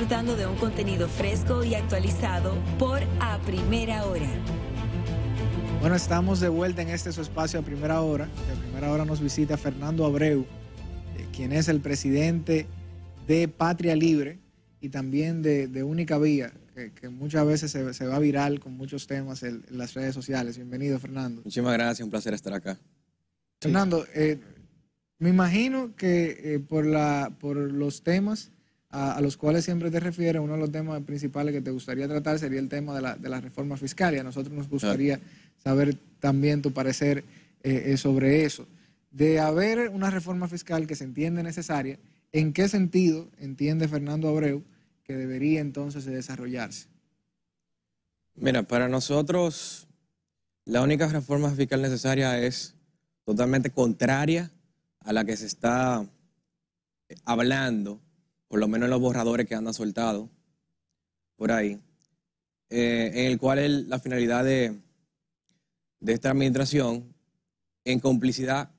disfrutando de un contenido fresco y actualizado por A Primera Hora. Bueno, estamos de vuelta en su espacio a Primera Hora. De Primera Hora nos visita Fernando Abreu, quien es el presidente de Patria Libre y también de Única Vía, que muchas veces se va viral con muchos temas en las redes sociales. Bienvenido, Fernando. Muchísimas gracias, un placer estar acá. Fernando, me imagino que por los temas a los cuales siempre te refieres, uno de los temas principales que te gustaría tratar sería el tema de la reforma fiscal, y a nosotros nos gustaría saber también tu parecer sobre eso. De haber una reforma fiscal que se entiende necesaria, ¿en qué sentido entiende Fernando Abreu que debería entonces de desarrollarse? Mira, para nosotros la única reforma fiscal necesaria es totalmente contraria a la que se está hablando, por lo menos en los borradores que andan soltados por ahí, en el cual la finalidad de esta administración, en complicidad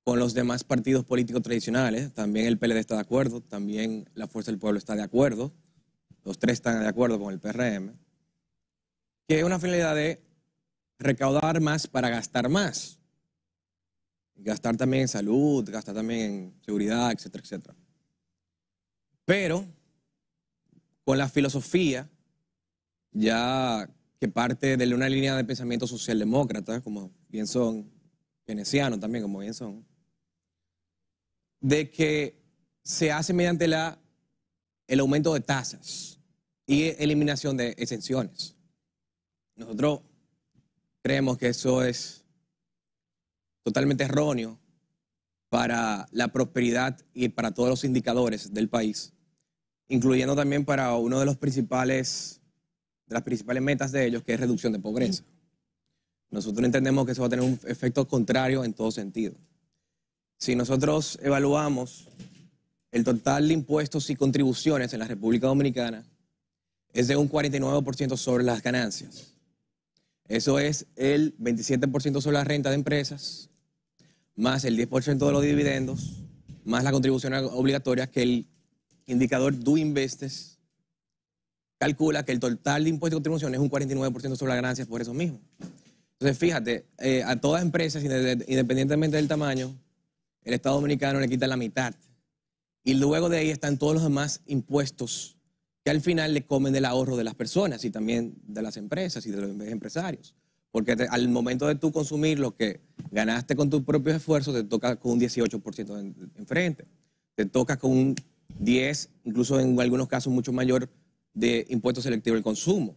con los demás partidos políticos tradicionales, también el PLD está de acuerdo, también la Fuerza del Pueblo está de acuerdo, los tres están de acuerdo con el PRM, que es una finalidad de recaudar más para gastar más. Gastar también en salud, gastar también en seguridad, etcétera, etcétera. Pero con la filosofía ya que parte de una línea de pensamiento socialdemócrata, como bien son, keynesianos también, como bien son, de que se hace mediante el aumento de tasas y eliminación de exenciones. Nosotros creemos que eso es totalmente erróneo para la prosperidad y para todos los indicadores del país, incluyendo también para uno de las principales metas de ellos, que es reducción de pobreza. Nosotros entendemos que eso va a tener un efecto contrario en todo sentido. Si nosotros evaluamos el total de impuestos y contribuciones en la República Dominicana, es de un 49% sobre las ganancias. Eso es el 27% sobre la renta de empresas, más el 10% de los dividendos, más la contribución obligatoria, que el indicador Do Investes calcula que el total de impuestos y contribuciones es un 49% sobre las ganancias por eso mismo. Entonces, fíjate, a todas empresas, independientemente del tamaño, el Estado Dominicano le quita la mitad. Y luego de ahí están todos los demás impuestos que al final le comen del ahorro de las personas y también de las empresas y de los empresarios. Porque al momento de tú consumir lo que ganaste con tus propios esfuerzos, te toca con un 18% enfrente. Te toca con un 10%, incluso en algunos casos mucho mayor, de impuesto selectivo del consumo.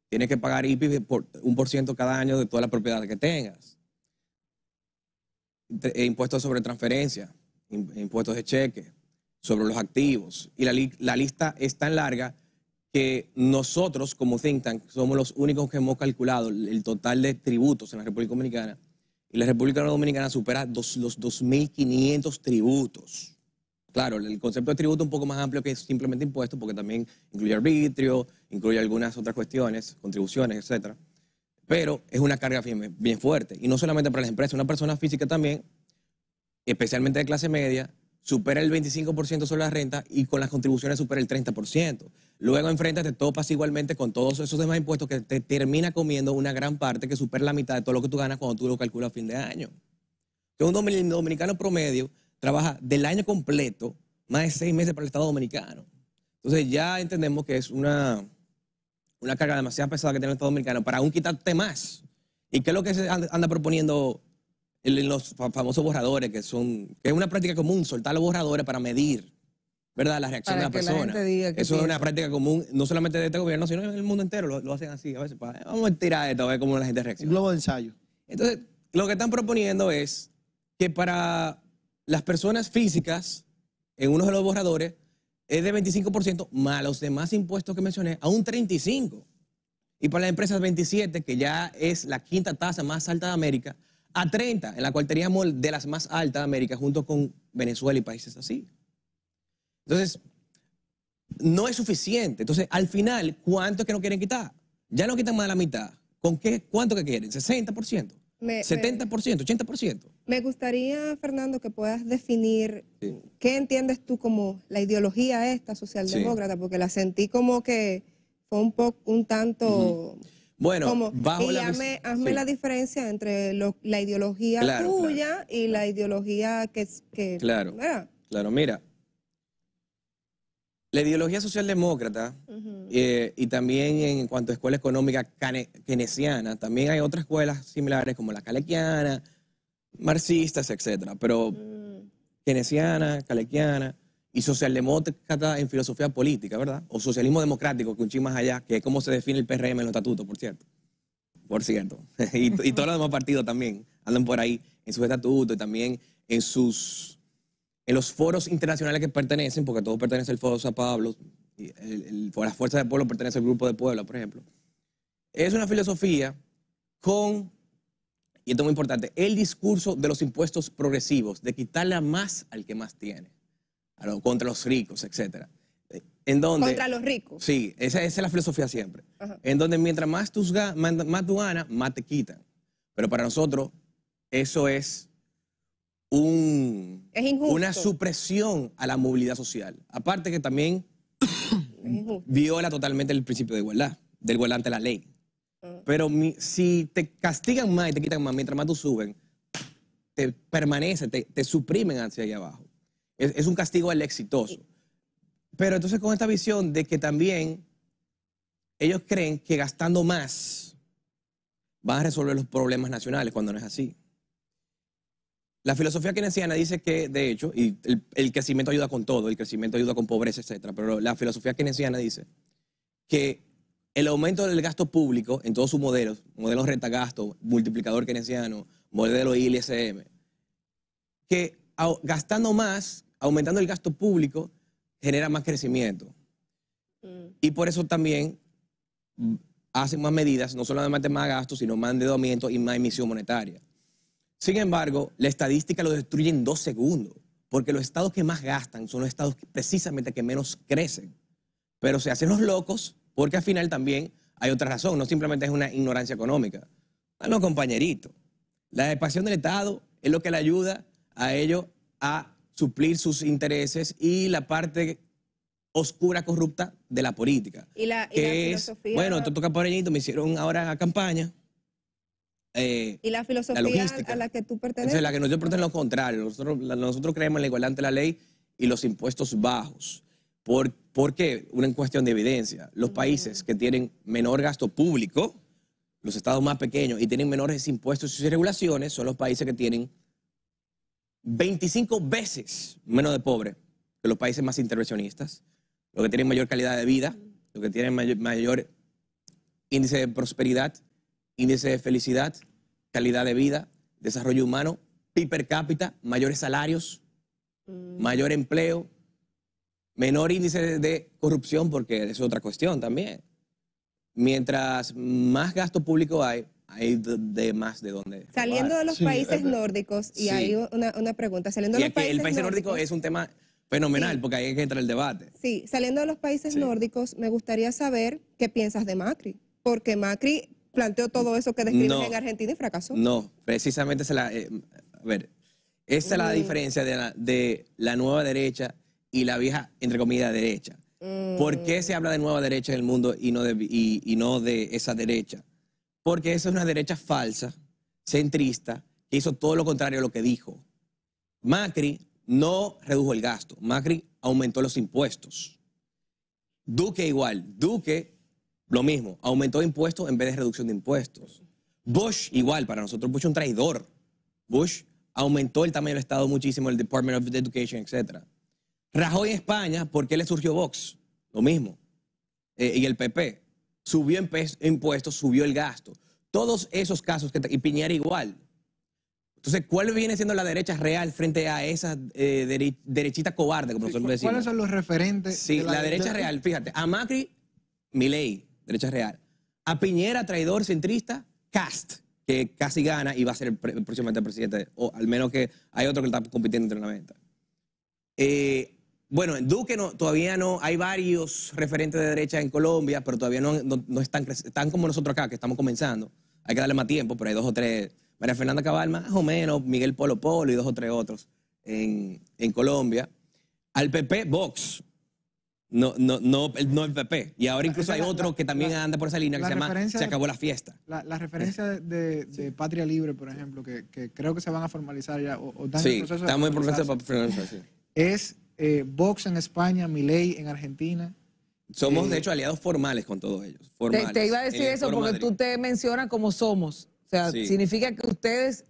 Tienes que pagar IPI por 1% cada año de toda la propiedad que tengas. Impuestos sobre transferencia, impuestos de cheque, sobre los activos. Y la lista es tan larga que nosotros, como think tank, somos los únicos que hemos calculado el total de tributos en la República Dominicana. Y la República Dominicana supera los 2.500 tributos. Claro, el concepto de tributo es un poco más amplio que simplemente impuestos, porque también incluye arbitrio, incluye algunas otras cuestiones, contribuciones, etcétera. Pero es una carga bien fuerte. Y no solamente para las empresas, una persona física también, especialmente de clase media, supera el 25% sobre la renta y con las contribuciones supera el 30%. Luego enfrente te topas igualmente con todos esos demás impuestos que te termina comiendo una gran parte que supera la mitad de todo lo que tú ganas cuando tú lo calculas a fin de año. Que un dominicano promedio trabaja del año completo más de 6 meses para el Estado Dominicano. Entonces ya entendemos que es una carga demasiado pesada que tiene el Estado Dominicano para aún quitarte más. ¿Y qué es lo que se anda proponiendo en los famosos borradores, que es una práctica común, soltar los borradores para medir, ¿verdad?, la reacción de la persona? Eso es una práctica común, no solamente de este gobierno, sino en el mundo entero. Lo hacen así a veces. Vamos a tirar esto, a ver cómo la gente reacciona. Un globo de ensayo. Entonces, lo que están proponiendo es que para las personas físicas, en uno de los borradores, es de 25%, más los demás impuestos que mencioné, a un 35%. Y para las empresas 27%, que ya es la quinta tasa más alta de América, a 30%, en la cual teníamos de las más altas de América, junto con Venezuela y países así. Entonces, no es suficiente. Entonces, al final, ¿cuánto es que no quieren quitar? Ya no quitan más de la mitad. ¿Con qué? ¿Cuánto que quieren? ¿60%? ¿70%? ¿80%? Me gustaría, Fernando, que puedas definir Sí. qué entiendes tú como la ideología esta socialdemócrata, porque la sentí como que fue un tanto Bueno, como, bajo y la... hazme sí, la diferencia entre la ideología claro, tuya y la ideología claro, ¿verdad? claro. Mira, la ideología socialdemócrata y también en cuanto a escuela económica keynesiana, también hay otras escuelas similares como la kalekiana, marxistas, etcétera, pero keynesiana, kalekiana y socialdemócrata en filosofía política, ¿verdad? O socialismo democrático, que un chin más allá, que es como se define el PRM en los estatutos, por cierto. Por cierto. Y todos los demás partidos también andan por ahí en sus estatutos y también en los foros internacionales que pertenecen, porque todos pertenecen al Foro de San Pablo, y la Fuerza del Pueblo pertenece al Grupo de Puebla, por ejemplo. Es una filosofía con, y esto es muy importante, el discurso de los impuestos progresivos, de quitarle más al que más tiene, contra los ricos, etc. En donde, Contra los ricos. sí, esa es la filosofía siempre. Ajá. En donde mientras más tú ganas, más te quitan. Pero para nosotros, eso es Es injusto. una supresión a la movilidad social. Aparte que también Es injusto. viola totalmente el principio de igualdad, del igualdad ante la ley. Pero si te castigan más y te quitan más, mientras más tú suben, te permanece, te suprimen hacia allá abajo. Es un castigo al exitoso. Pero entonces con esta visión de que también ellos creen que gastando más van a resolver los problemas nacionales, cuando no es así. La filosofía keynesiana dice que, de hecho, y el crecimiento ayuda con todo, el crecimiento ayuda con pobreza, etc. Pero la filosofía keynesiana dice que el aumento del gasto público en todos sus modelos, modelo rentagasto, multiplicador keynesiano, modelo ILSM, que gastando más, aumentando el gasto público, genera más crecimiento. Y por eso también hacen más medidas, no solamente más gastos, sino más endeudamiento y más emisión monetaria. Sin embargo, la estadística lo destruye en 2 segundos, porque los estados que más gastan son los estados precisamente que menos crecen. Pero se hacen los locos porque al final también hay otra razón, no simplemente es una ignorancia económica. Ah, no, compañerito. La expansión del Estado es lo que le ayuda a ellos a suplir sus intereses y la parte oscura, corrupta de la política. Y la que es, filosofía... bueno, estos campañitos me hicieron ahora campaña. Y la filosofía logística. a la que tú perteneces. Entonces, la que nosotros pertenecemos lo contrario. Nosotros creemos en la igualdad ante la ley y los impuestos bajos. ¿Por qué? Una cuestión de evidencia. Los países que tienen menor gasto público, los estados más pequeños y tienen menores impuestos y regulaciones, son los países que tienen 25 veces menos de pobres que los países más intervencionistas, los que tienen mayor calidad de vida, los que tienen mayor índice de prosperidad, índice de felicidad, calidad de vida, desarrollo humano, PIB per cápita, mayores salarios, mayor empleo, menor índice de corrupción, porque es otra cuestión también. Mientras más gasto público hay más de dónde Saliendo robar. de los países nórdicos, y Sí. hay una pregunta, saliendo Y de es los que países el país nórdico es un tema fenomenal, Sí. porque ahí hay que entrar el debate. Sí, saliendo de los países Sí. nórdicos, me gustaría saber qué piensas de Macri, porque Macri planteó todo eso que describes No. en Argentina y fracasó. No, precisamente a ver, esa es la diferencia de la nueva derecha y la vieja, entre comillas, derecha. ¿Por qué se habla de nueva derecha en el mundo y no de esa derecha? Porque esa es una derecha falsa, centrista, que hizo todo lo contrario a lo que dijo. Macri no redujo el gasto, Macri aumentó los impuestos. Duque igual, Duque lo mismo, aumentó impuestos en vez de reducción de impuestos. Bush igual, para nosotros Bush es un traidor. Bush aumentó el tamaño del Estado muchísimo, el Department of Education, etc. Rajoy en España, ¿por qué le surgió Vox? Lo mismo. Y el PP. Subió impuestos, subió el gasto. Todos esos casos, y Piñera igual. Entonces, ¿cuál viene siendo la derecha real frente a esa derechita cobarde, como nosotros decimos? ¿Cuáles son los referentes? Sí, de la derecha real, fíjate, a Macri, Milei, derecha real. A Piñera, traidor, centrista, Cast, que casi gana y va a ser próximamente el presidente, o al menos que hay otro que está compitiendo internamente. Bueno, en Duque todavía no, hay varios referentes de derecha en Colombia, pero todavía no están como nosotros acá, que estamos comenzando. Hay que darle más tiempo, pero hay 2 o 3 María Fernanda Cabal más o menos, Miguel Polo Polo y 2 o 3 otros en Colombia. Al PP, Vox. No el PP. Y ahora incluso hay otro que también anda por esa línea que se llama Se acabó la fiesta. La referencia de Patria Libre, por ejemplo, que creo que se van a formalizar ya, o están en el proceso de estamos en proceso para formalizar, es Vox en España, Milei en Argentina. Somos, de hecho, aliados formales con todos ellos. Te iba a decir eso porque tú te mencionas como somos. O sea, ¿significa que ustedes,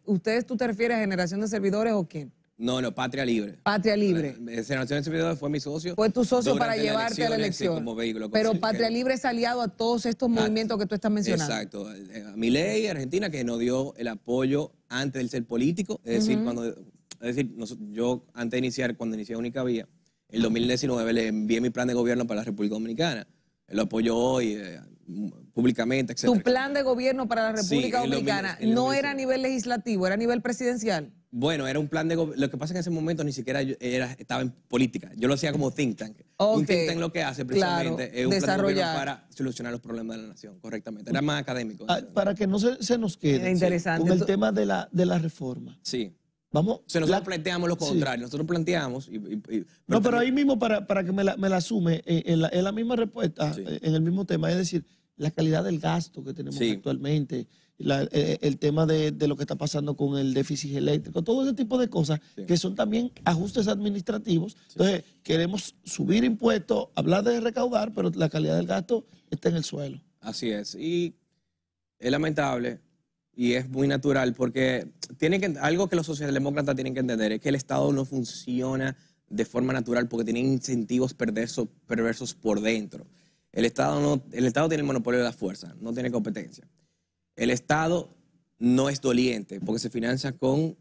tú te refieres a Generación de Servidores o quién? No, Patria Libre. Patria Libre. Generación de Servidores fue mi socio. Fue tu socio para llevarte a la elección. Como vehículo, pero Patria Libre es aliado a todos estos movimientos que tú estás mencionando. Exacto. A Milei, Argentina, que nos dio el apoyo antes del ser político. Es decir, yo antes de iniciar, cuando inicié Única Vía, en 2019 le envié mi plan de gobierno para la República Dominicana. Él lo apoyó hoy públicamente, etc. ¿Tu plan de gobierno para la República Dominicana no era a nivel legislativo, era a nivel presidencial? Bueno, era un plan de gobierno. Lo que pasa es que en ese momento ni siquiera estaba en política. Yo lo hacía como think tank. Un think tank lo que hace precisamente es un plan de gobierno para solucionar los problemas de la nación, correctamente. Era más académico. Para que no se nos quede con el tema de la reforma. Sí. Vamos. Nosotros planteamos lo contrario. Nosotros planteamos. No, pero ahí mismo, para que me la sume, en la misma respuesta, en el mismo tema, es decir, la calidad del gasto que tenemos actualmente, el tema de lo que está pasando con el déficit eléctrico, todo ese tipo de cosas que son también ajustes administrativos. Entonces, queremos subir impuestos, hablar de recaudar, pero la calidad del gasto está en el suelo. Así es. Y es lamentable. Y es muy natural porque algo que los socialdemócratas tienen que entender es que el Estado no funciona de forma natural porque tiene incentivos perversos por dentro. El Estado tiene el monopolio de la fuerza, no tiene competencia. El Estado no es doliente porque se financia con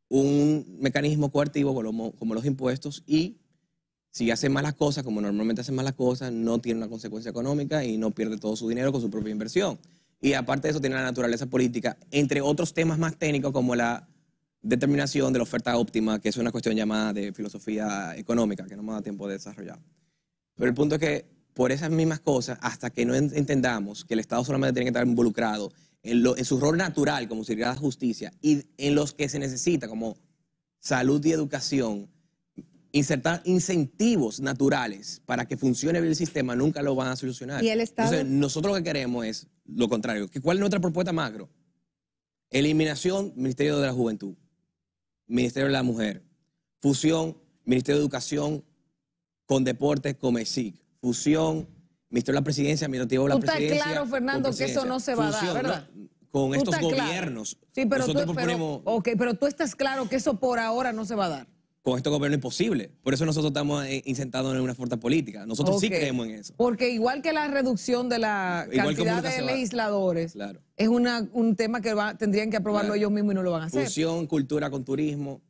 un mecanismo coercitivo como los impuestos y si hace malas cosas, como normalmente hace malas cosas, no tiene una consecuencia económica y no pierde todo su dinero con su propia inversión. Y aparte de eso tiene la naturaleza política, entre otros temas más técnicos como la determinación de la oferta óptima, que es una cuestión llamada de filosofía económica, que no me da tiempo de desarrollar. Pero el punto es que por esas mismas cosas, hasta que no entendamos que el Estado solamente tiene que estar involucrado en su rol natural como seguridad de justicia y en los que se necesita como salud y educación, insertar incentivos naturales para que funcione bien el sistema, nunca lo van a solucionar. ¿Y el Estado? Entonces, nosotros lo que queremos es lo contrario. ¿Cuál es nuestra propuesta macro? Eliminación, Ministerio de la Juventud, Ministerio de la Mujer, fusión, Ministerio de Educación con Deportes, Comesic, fusión, Ministerio de la Presidencia, Administrativo de la Presidencia. Tú estás claro, Fernando, que eso no se va a dar, ¿verdad? Con estos gobiernos. Sí, pero tú estás claro que eso por ahora no se va a dar. Con este gobierno es imposible. Por eso nosotros estamos sentados en una fuerza política. Nosotros sí creemos en eso. Porque igual que la reducción de la cantidad de legisladores, es un tema que tendrían que aprobarlo ellos mismos y no lo van a hacer. Fusión, cultura con turismo,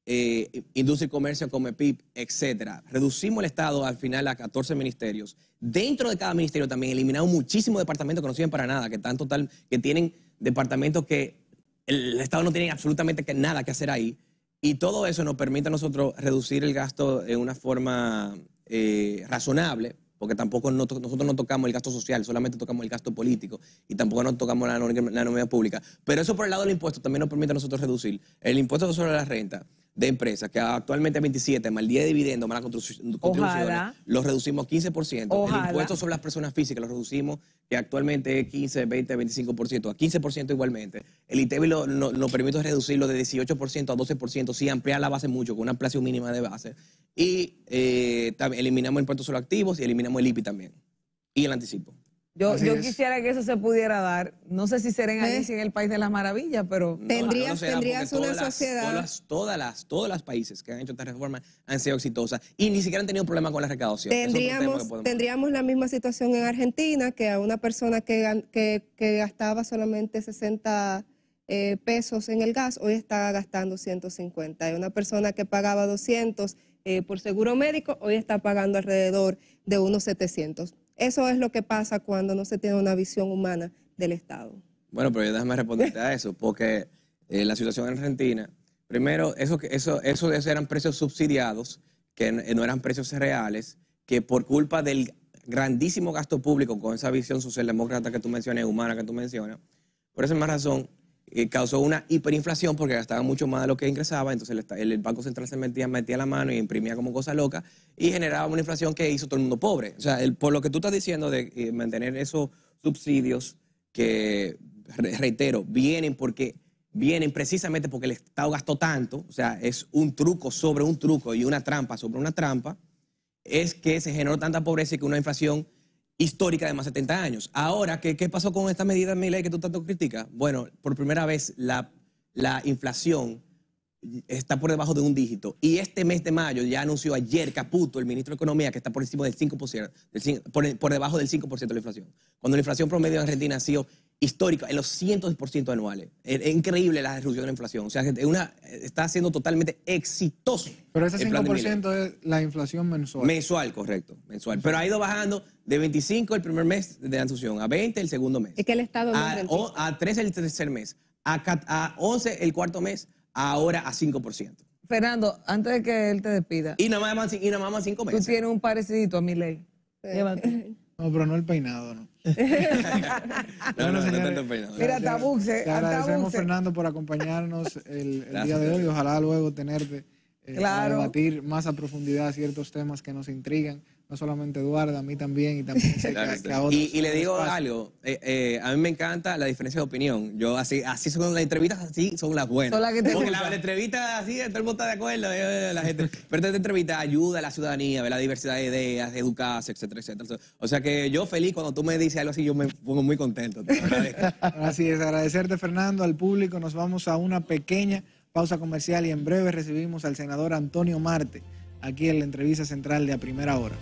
industria y comercio, Comepip, etcétera. Reducimos el Estado al final a 14 ministerios. Dentro de cada ministerio también eliminamos muchísimos departamentos que no sirven para nada, que tienen departamentos que el Estado no tiene absolutamente nada que hacer ahí. Y todo eso nos permite a nosotros reducir el gasto de una forma razonable, porque tampoco nosotros no tocamos el gasto social, solamente tocamos el gasto político y tampoco no tocamos la economía pública. Pero eso por el lado del impuesto también nos permite a nosotros reducir el impuesto sobre la renta de empresas, que actualmente es 27, más el día de dividendo, más las contribuciones, lo reducimos 15%. El impuesto sobre las personas físicas lo reducimos, que actualmente es 15, 20, 25%, a 15% igualmente. El ITEVI nos permite reducirlo de 18% a 12%, sí, ampliar la base mucho, con una ampliación mínima de base. Y también eliminamos el impuesto sobre activos y eliminamos el IPI también. Y el anticipo. Yo quisiera que eso se pudiera dar. No sé si será en Alicia en el País de las Maravillas, pero... Tendrías una sociedad... Todas las países que han hecho esta reforma han sido exitosas y ni siquiera han tenido problemas con la recaudación. Tendríamos la misma situación en Argentina, que a una persona que gastaba solamente 60 pesos en el gas, hoy está gastando 150. Y una persona que pagaba 200 por seguro médico, hoy está pagando alrededor de unos 700. Eso es lo que pasa cuando no se tiene una visión humana del Estado. Bueno, pero déjame responderte a eso, porque la situación en Argentina, primero, eso eran precios subsidiados, que no eran precios reales, que por culpa del grandísimo gasto público con esa visión socialdemócrata que tú mencionas, humana que tú mencionas, por esa misma razón, causó una hiperinflación porque gastaba mucho más de lo que ingresaba, entonces el Banco Central se metía la mano y imprimía como cosa loca y generaba una inflación que hizo todo el mundo pobre. O sea, por lo que tú estás diciendo de mantener esos subsidios que, reitero, vienen precisamente porque el Estado gastó tanto, o sea, es un truco sobre un truco y una trampa sobre una trampa, es que se generó tanta pobreza y que una inflación histórica de más de 70 años. Ahora, ¿qué pasó con esta medida, Milei, que tú tanto criticas? Bueno, por primera vez la inflación está por debajo de un dígito. Y este mes de mayo ya anunció ayer Caputo, el ministro de Economía, que está por encima del 5%, por debajo del 5% de la inflación. Cuando la inflación promedio en Argentina ha sido histórica, en los cientos de por ciento anuales. Es increíble la reducción de la inflación. O sea, está siendo totalmente exitoso. Pero ese 5% es la inflación mensual. Mensual, correcto, mensual. Pero ha ido bajando de 25 el primer mes de asunción, a 20 el segundo mes. Es que el Estado no a 13 el tercer mes, a 11 el cuarto mes, ahora a 5%. Fernando, antes de que él te despida. Y nada más 5 meses. Tú tienes un parecidito a Milei. Llévate. No, pero no el peinado, ¿no? No tanto peinado. Mira, Tabuxe. Te agradecemos, Fernando, por acompañarnos el día de hoy. Ojalá luego tenerte para debatir más a profundidad ciertos temas que nos intrigan. No solamente Eduardo, a mí también, y también sé que a otros. Y le digo algo, a mí me encanta la diferencia de opinión. Yo así son las entrevistas, así son las buenas. Son las que te Porque la entrevista así, todo el mundo está de acuerdo, la gente. Pero esta entrevista ayuda a la ciudadanía, a ver la diversidad de ideas, de educarse, etcétera, etcétera. O sea que yo feliz cuando tú me dices algo así, yo me pongo muy contento. Así es, agradecerte, Fernando, al público. Nos vamos a una pequeña pausa comercial y en breve recibimos al senador Antonio Marte aquí en la entrevista central de A Primera Hora.